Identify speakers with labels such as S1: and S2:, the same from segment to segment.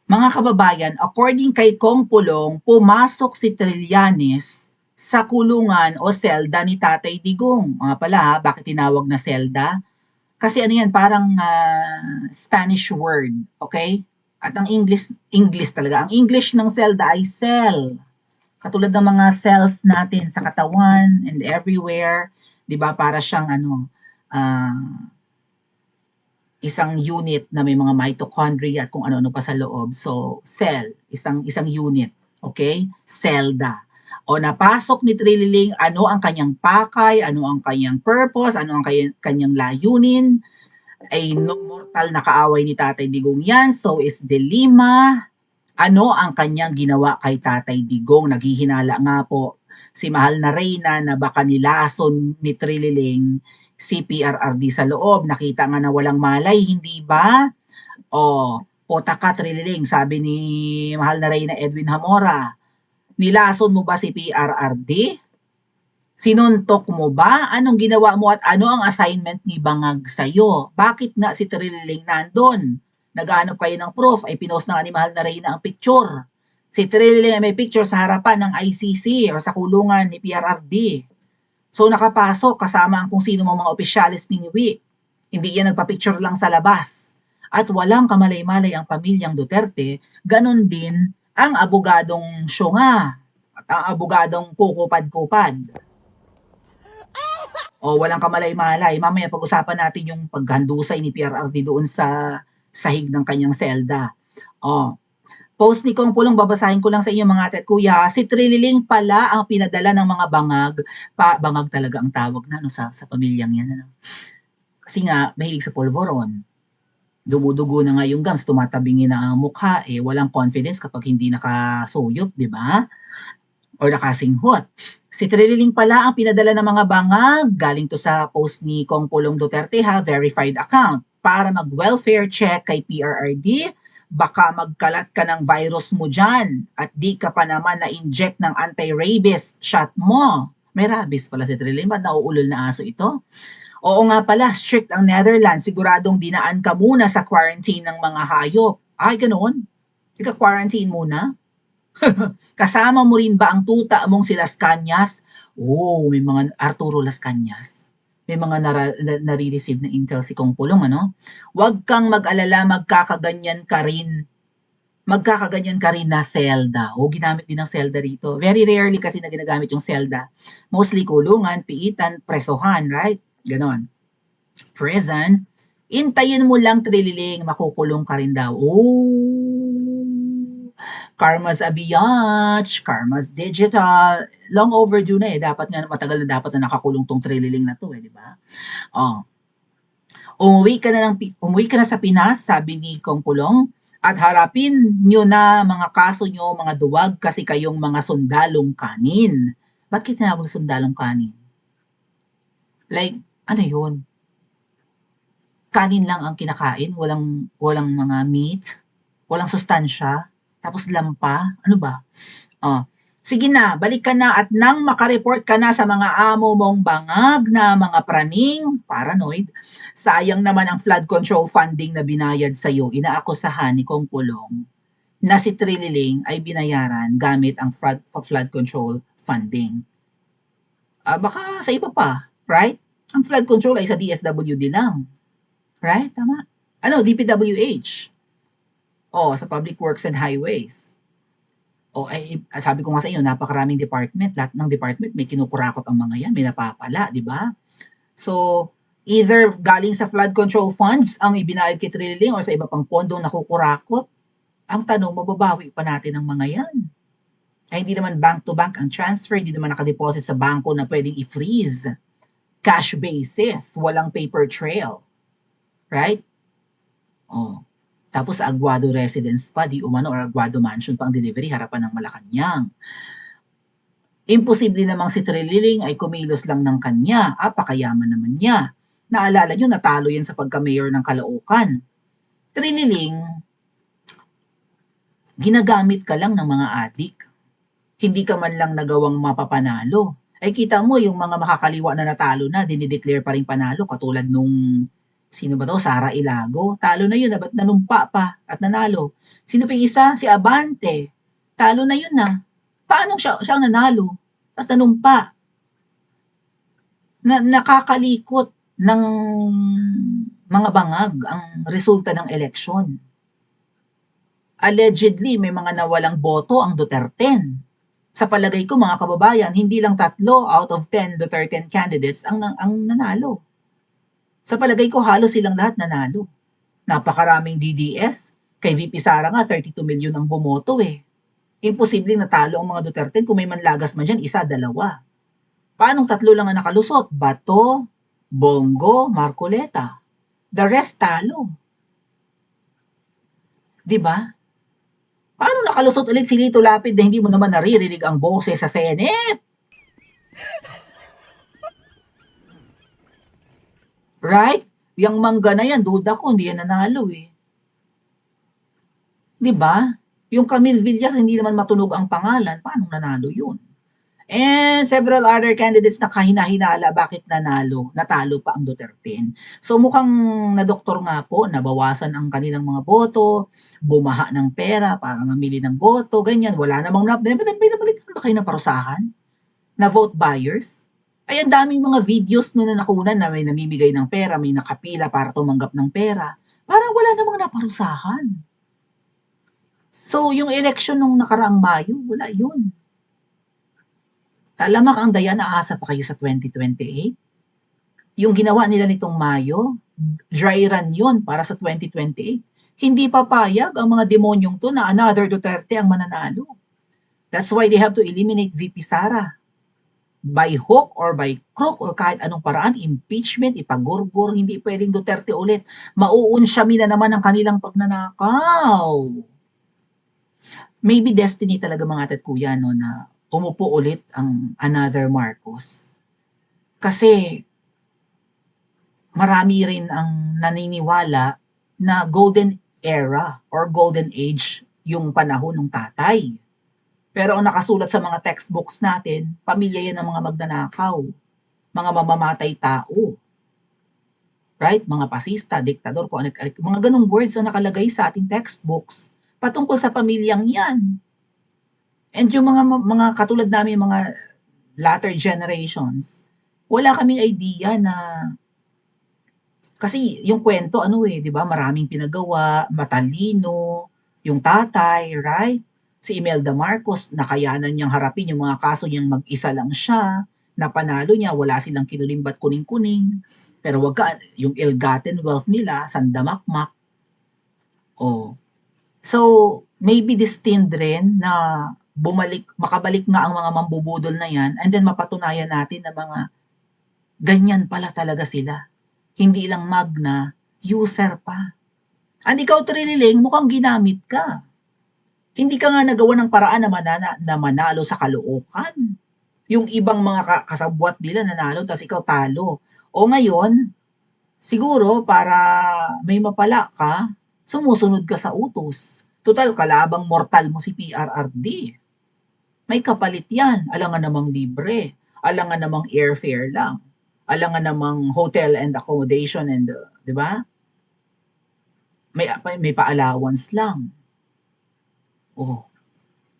S1: Mga kababayan, according kay Kong Pulong, pumasok si Trillanes sa kulungan o selda ni Tatay Digong. Mga pala ha, bakit tinawag na selda? Kasi ano yan, parang Spanish word, okay? At ang English talaga. Ang English ng selda ay cell. Katulad ng mga cells natin sa katawan and everywhere, 'di ba? Para siyang ah, isang unit na may mga mitochondria at kung ano-ano pa sa loob. So, cell, isang isang unit, okay? Selda. O napasok ni Trililing, ano ang kanyang pakay, ano ang kanyang purpose, ano ang kanyang layunin, ay no mortal na kaaway ni Tatay Digong yan. So is Delima, ano ang kanyang ginawa kay Tatay Digong? Naghihinala nga po si Mahal na Reyna na baka nilason ni Trililing si PRRD sa loob. Nakita nga na walang malay, hindi ba? O, pota ka Trililing, sabi ni Mahal na Reyna Edwin Hamora. Nilason mo ba si PRRD? Sinuntok mo ba? Anong ginawa mo at ano ang assignment ni Bangag sa'yo? Bakit nga si Trililing nandun? Naghahanap kayo ng proof, ay pinost na nga ni Mahal na Reyna ang picture. Si Trililing ay may picture sa harapan ng ICC o sa kulungan ni PRRD. So nakapasok kasama ang kung sino mga opisyalis ni Ngiwi. Hindi yan nagpa-picture lang sa labas. At walang kamalay-malay ang pamilyang Duterte, ganon din ang abogadong Syunga at ang abogadong Kukupad-Kupad. O walang kamalay-malay. Mamaya pag-usapan natin yung paghandusay ni PRRD doon sa sahig ng kanyang selda. O, post ni Kong Pulong, babasahin ko lang sa inyo mga ate at kuya. Si Trililing pala ang pinadala ng mga bangag. Bangag talaga ang tawag na no, sa pamilyang yan. Ano? Kasi nga, mahilig sa polvoron. Dumudugo na nga yung gums, tumatabingin na ang mukha. Walang confidence kapag hindi nakasuyop, di ba? Or nakasinghot. Si Trililing pala ang pinadala ng mga bangag. Galing to sa post ni Kong Pulong Duterte ha, verified account. Para mag-welfare check kay PRRD, baka magkalat ka ng virus mo dyan at di ka pa naman na-inject ng anti-rabies shot mo. May rabies pala si Trililing. Ba't nauulol na aso ito? Oo nga pala, strict ang Netherlands. Siguradong dinaan ka muna sa quarantine ng mga hayop. Ay, ganoon? Ika-quarantine muna? Kasama mo rin ba ang tuta mong si Las Cañas? Oh, may mga Arturo Las Cañas. May mga nare-receive na intel si Kong Pulong, ano? Huwag kang mag-alala, magkakaganyan ka rin. Magkakaganyan ka rin na selda. O, ginamit din ng selda rito. Very rarely kasi na ginagamit yung selda. Mostly kulungan, piitan, presohan, right? Ganon. Prison. Intayin mo lang, Trililing, makukulong ka rin daw. Oh, Karma's a biatch, Karma's digital. Long overdue na Dapat nga matagal na dapat na nakakulong tong Trililing na to di ba? Oh. Umuwi ka na sa Pinas, sabi ni Kong Pulong, at harapin nyo na mga kaso nyo, mga duwag, kasi kayong mga sundalong kanin. Bakit tinawag sundalong kanin? Like, ano yun? Kanin lang ang kinakain, walang mga meat, walang sustansya, tapos lampa, ano ba? Oh. Sige na, balik ka na at nang makareport ka na sa mga amo mong bangag na mga praning, paranoid, sayang naman ang flood control funding na binayad sa iyo. Inaakusahan ni Kong Pulong na si Trililing ay binayaran gamit ang flood control funding. Baka sa iba pa, right? Ang flood control ay sa DSWD lang. Right? Tama. DPWH. Sa Public Works and Highways. Sabi ko nga sa inyo, napakaraming department. Lahat ng department may kinukurakot ang mga yan, may napapala, di ba? So, either galing sa flood control funds ang ibinayad kay Trililing o sa iba pang pondong nakukurakot. Ang tanong, mababawi pa natin ang mga yan. Ay hindi naman bank to bank ang transfer, hindi naman nakadeposit sa bangko na pwedeng i-freeze. Cash basis, walang paper trail. Right? Tapos sa Aguado Residence pa, di umano, or Aguado Mansion pang delivery, harapan ng Malacanang. Imposible namang si Trililing ay kumilos lang ng kanya. Pakayaman naman niya. Naalala nyo, natalo yan sa pagka-mayor ng Caloocan. Trililing, ginagamit ka lang ng mga adik. Hindi ka man lang nagawang mapapanalo. Kita mo, yung mga makakaliwa na natalo na, dinideclare pa rin panalo, katulad nung Sino ba 'to, Sara Ilago? Talo na yun, ba't nanumpa pa at nanalo? Sino pa yung isa? Si Abante. Talo na yun, Paano siya ang nanalo ta's nanumpa? Nakakalikot ng mga bangag ang resulta ng eleksyon. Allegedly, may mga nawalang boto ang Duterten. Sa palagay ko, mga kababayan, hindi lang 3 out of 10 Duterten candidates ang nanalo. Sa palagay ko, halos silang lahat nanalo. Napakaraming DDS. Kay VP Sara nga, 32 million ang bumoto eh. Imposibleng natalo ang mga Duterte kung may manlagas man dyan, 1, 2. Paanong 3 lang ang nakalusot? Bato, Bongo, Marcoleta. The rest talo. 'Di ba? Paano nakalusot ulit si Lito Lapid na hindi mo naman naririnig ang boses sa Senate? Right? Yang mangga na yan, duda ko, hindi yan nanalo eh. 'Di ba? Yung Camille Villar, hindi naman matunog ang pangalan, paano nanalo yun? And several other candidates na kahina-hinala bakit natalo pa ang Duterte. So mukhang na-doktor nga po, nabawasan ang kanilang mga boto, bumaha ng pera para mamili ng boto, ganyan. Wala namang pinabalikan ba kayo ng parusahan? Na vote buyers? Ay, ang daming mga videos na nakunan na may namimigay ng pera, may nakapila para tumanggap ng pera. Parang wala namang naparusahan. So, yung election nung nakaraang Mayo, wala yun. Talamak ang daya na aasa pa kayo sa 2028? Yung ginawa nila nitong Mayo, dry run yun para sa 2028. Hindi papayag ang mga demonyong to na another Duterte ang mananalo. That's why they have to eliminate VP Sara. By hook or by crook or kahit anong paraan, impeachment, ipagurgur, hindi pwedeng Duterte ulit. Mauunsyamin na naman ang kanilang pagnanakaw. Maybe destiny talaga mga tat kuya, no, na umupo ulit ang another Marcos. Kasi marami rin ang naniniwala na golden era or golden age yung panahon ng tatay. Pero ang nakasulat sa mga textbooks natin, pamilya yan ng mga magnanakaw, mga mamamatay tao. Right? Mga pasista, diktador, mga ganong words ang nakalagay sa ating textbooks patungkol sa pamilyang yan. And yung mga katulad namin, mga latter generations, wala kaming idea na kasi yung kwento di ba, maraming pinagawa, matalino, yung tatay, right? Si Imelda Marcos, nakayanan niyang harapin yung mga kaso niyang mag-isa lang siya, napanalo niya, wala silang kinulimbat kuning-kuning. Pero wag ka, yung ill-gotten wealth nila, sandamakmak. Oh. So, maybe destined rin na makabalik nga ang mga mambubudol na yan and then mapatunayan natin na mga ganyan pala talaga sila. Hindi lang magna, user pa. And ikaw, Trililing, mukhang ginamit ka. Hindi ka nga nagawa ng paraan na manalo sa Caloocan. Yung ibang mga kasabwat nila nanalo, tapos ikaw talo. O ngayon, siguro para may mapala ka, sumusunod ka sa utos. Total, kalabang mortal mo si PRRD. May kapalit yan. Alangan namang libre. Alangan namang airfare lang. Alangan namang hotel and accommodation and, di ba? May pa-allowance lang. Oh.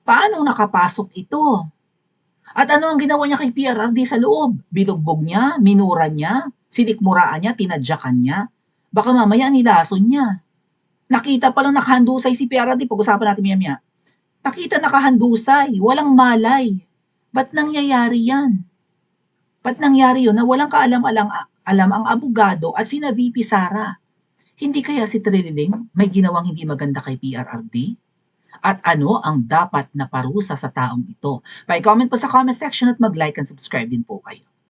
S1: Paano nakapasok ito? At ano ang ginawa niya kay PRRD sa loob? Binugbog niya, minura niya, sinikmuraan niya, tinadyakan niya. Baka mamaya nilason niya. Nakita pa lang nakahandusay si PRRD, pag-usapan natin maya-maya. Nakita nakahandusay, walang malay. Ba't nangyayari yan? Ba't nangyari yun na walang kaalam-alam ang abogado at sina VP Sara? Hindi kaya si Trililing may ginawang hindi maganda kay PRRD? At ano ang dapat na parusa sa taong ito? Pa-comment po sa comment section at mag-like and subscribe din po kayo.